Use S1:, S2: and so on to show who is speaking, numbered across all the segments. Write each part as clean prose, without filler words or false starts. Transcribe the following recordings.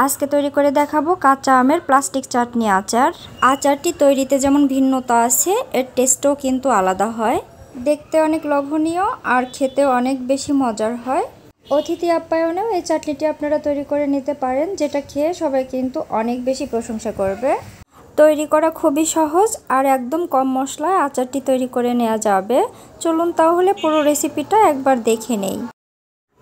S1: আজকে তৈরি করে দেখাবো কাঁচা আমের প্লাস্টিক চাটনি আচার। আচারটি তৈরিতে যেমন ভিন্নতা আছে, এর টেস্টও কিন্তু আলাদা হয়। দেখতে অনেক লোভনীয় আর খেতেও অনেক বেশি মজার হয়। অতিথি আপ্যায়নেও এই চাটনিটি আপনারা তৈরি করে নিতে পারেন, যেটা খেয়ে সবাই কিন্তু অনেক বেশি প্রশংসা করবে। তৈরি করা খুবই সহজ আর একদম কম মশলায় আচারটি তৈরি করে নেওয়া যাবে। চলুন তাহলে পুরো রেসিপিটা একবার দেখে নেই।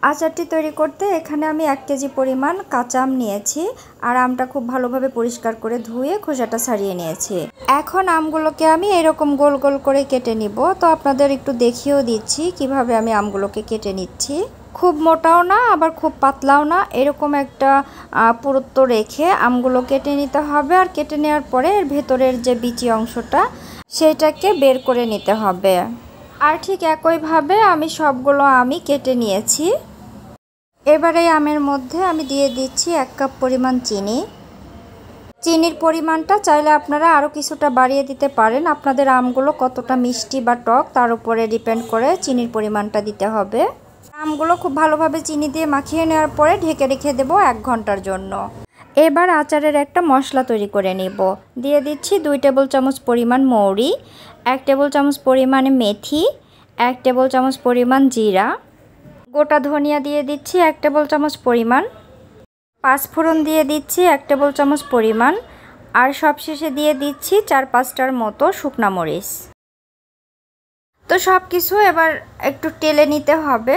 S1: আচারটি তৈরি করতে এখানে আমি 1 কেজি পরিমাণ কাঁচা আম নিয়েছি আর আমটা খুব ভালোভাবে পরিষ্কার করে ধুয়ে খোসাটা ছাড়িয়ে নিয়েছি। এখন আমগুলোকে আমি এরকম গোল গোল করে কেটে নিব। তো আপনাদের একটু দেখিয়েও দিচ্ছি কিভাবে আমি আমগুলোকে কেটে নিচ্ছি। খুব মোটাও না আবার খুব পাতলাও না, এরকম একটা পুরুত্ব রেখে আমগুলো কেটে নিতে হবে। আর কেটে নেওয়ার পরে এর ভেতরের যে বিচি অংশটা সেইটাকে বের করে নিতে হবে। আর ঠিক একইভাবে আমি সবগুলো আমই কেটে নিয়েছি। এবারে আমের মধ্যে আমি দিয়ে দিচ্ছি 1 কাপ পরিমাণ চিনি। চিনির পরিমাণটা চাইলে আপনারা আরও কিছুটা বাড়িয়ে দিতে পারেন। আপনাদের আমগুলো কতটা মিষ্টি বা টক তার উপরে ডিপেন্ড করে চিনির পরিমাণটা দিতে হবে। আমগুলো খুব ভালোভাবে চিনি দিয়ে মাখিয়ে নেওয়ার পরে ঢেকে রেখে দেব 1 ঘন্টার জন্য। এবার আচারের একটা মশলা তৈরি করে নেব। দিয়ে দিচ্ছি 2 টেবিল চামচ পরিমাণ মৌরি, 1 টেবিল চামচ পরিমাণ মেথি, 1 টেবিল চামচ পরিমাণ জিরা, গোটা ধনিয়া দিয়ে দিচ্ছি 1 টেবিল চামচ পরিমাণ, 5 ফোড়ন দিয়ে দিচ্ছি 1 টেবিল চামচ পরিমাণ, আর সবশেষে দিয়ে দিচ্ছি 4-5টার মতো শুকনা মরিচ। তো সব কিছু এবার একটু টেলে নিতে হবে।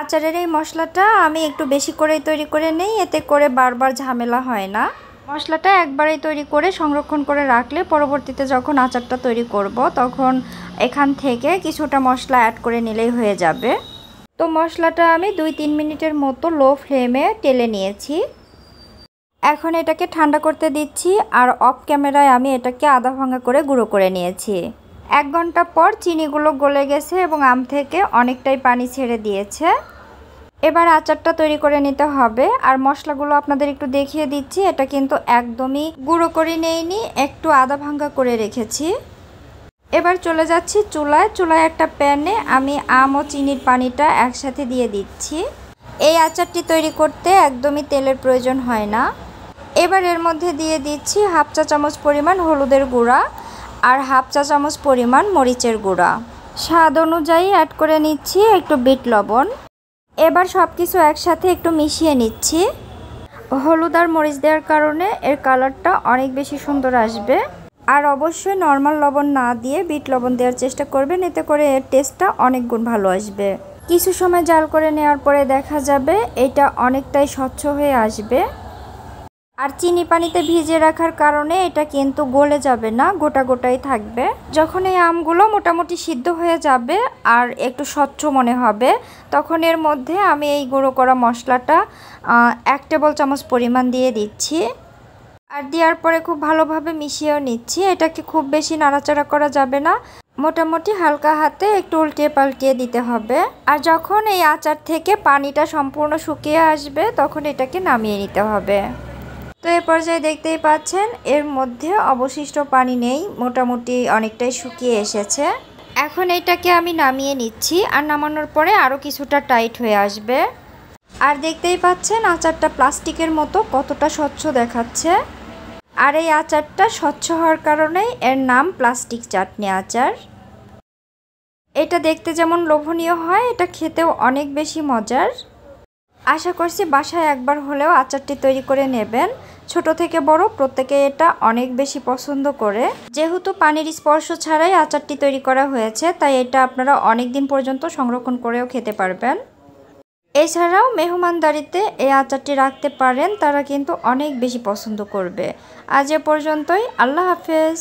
S1: আচারের এই মশলাটা আমি একটু বেশি করেই তৈরি করে নেই, এতে করে বারবার ঝামেলা হয় না। মশলাটা একবারেই তৈরি করে সংরক্ষণ করে রাখলে পরবর্তীতে যখন আচারটা তৈরি করব তখন এখান থেকে কিছুটা মশলা অ্যাড করে নিলেই হয়ে যাবে। তো মশলাটা আমি 2-3 মিনিটের মতো লো ফ্লেমে টেলে নিয়েছি। এখন এটাকে ঠান্ডা করতে দিচ্ছি আর অফ ক্যামেরায় আমি এটাকে আধা ভাঙা করে গুঁড়ো করে নিয়েছি। 1 ঘন্টা পর চিনিগুলো গলে গেছে এবং আম থেকে অনেকটাই পানি ছেড়ে দিয়েছে। এবার আচারটা তৈরি করে নিতে হবে। আর মশলাগুলো আপনাদের একটু দেখিয়ে দিচ্ছি, এটা কিন্তু একদমই গুঁড়ো করে নেইনি, একটু আধা ভাঙা করে রেখেছি। এবার চলে যাচ্ছি চুলায় একটা প্যানে আমি আম ও চিনির পানিটা একসাথে দিয়ে দিচ্ছি। এই আচারটি তৈরি করতে একদমই তেলের প্রয়োজন হয় না। এবার এর মধ্যে দিয়ে দিচ্ছি 1/2 চা চামচ পরিমাণ হলুদের গুঁড়া আর 1/2 চা চামচ পরিমাণ মরিচের গুঁড়া। স্বাদ অনুযায়ী অ্যাড করে নিচ্ছি একটু বিট লবণ। এবার সব কিছু একসাথে একটু মিশিয়ে নিচ্ছি। হলুদ আর মরিচ দেওয়ার কারণে এর কালারটা অনেক বেশি সুন্দর আসবে। আর অবশ্যই নর্মাল লবণ না দিয়ে বিট লবণ দেওয়ার চেষ্টা করবেন, এতে করে এর টেস্টটা অনেক গুণ ভালো আসবে। কিছু সময় জাল করে নেওয়ার পরে দেখা যাবে এটা অনেকটাই স্বচ্ছ হয়ে আসবে। আর চিনি পানিতে ভিজিয়ে রাখার কারণে এটা কিন্তু গলে যাবে না, গোটা গোটাই থাকবে। যখন এই আমগুলো মোটামুটি সিদ্ধ হয়ে যাবে আর একটু স্বচ্ছ মনে হবে, তখন এর মধ্যে আমি এই গুঁড়ো করা মশলাটা 1 টেবিল চামচ পরিমাণ দিয়ে দিচ্ছি। আর দেওয়ার পরে খুব ভালোভাবে মিশিয়েও নিচ্ছি। এটাকে খুব বেশি নাড়াচাড়া করা যাবে না, মোটামুটি হালকা হাতে একটু উল্টিয়ে পাল্টিয়ে দিতে হবে। আর যখন এই আচার থেকে পানিটা সম্পূর্ণ শুকিয়ে আসবে তখন এটাকে নামিয়ে নিতে হবে। তো এই পর্যায়ে দেখতেই পাচ্ছেন এর মধ্যে অবশিষ্ট পানি নেই, মোটামুটি অনেকটাই শুকিয়ে এসেছে। এখন এটাকে আমি নামিয়ে নিচ্ছি আর নামানোর পরে আরও কিছুটা টাইট হয়ে আসবে। আর দেখতেই পাচ্ছেন আচারটা প্লাস্টিকের মতো কতটা স্বচ্ছ দেখাচ্ছে। আর এই আচারটা স্বচ্ছ হওয়ার কারণেই এর নাম প্লাস্টিক চাটনি আচার। এটা দেখতে যেমন লোভনীয় হয়, এটা খেতেও অনেক বেশি মজার। আশা করছি বাসায় একবার হলেও আচারটি তৈরি করে নেবেন। ছোট থেকে বড় প্রত্যেকে এটা অনেক বেশি পছন্দ করে। যেহেতু পানির স্পর্শ ছাড়াই আচারটি তৈরি করা হয়েছে, তাই এটা আপনারা অনেক দিন পর্যন্ত সংরক্ষণ করেও খেতে পারবেন। এছাড়াও মেহমানদারিতে এই আচারটি রাখতে পারেন, তারা কিন্তু অনেক বেশি পছন্দ করবে। আজ এ পর্যন্তই, আল্লাহ হাফেজ।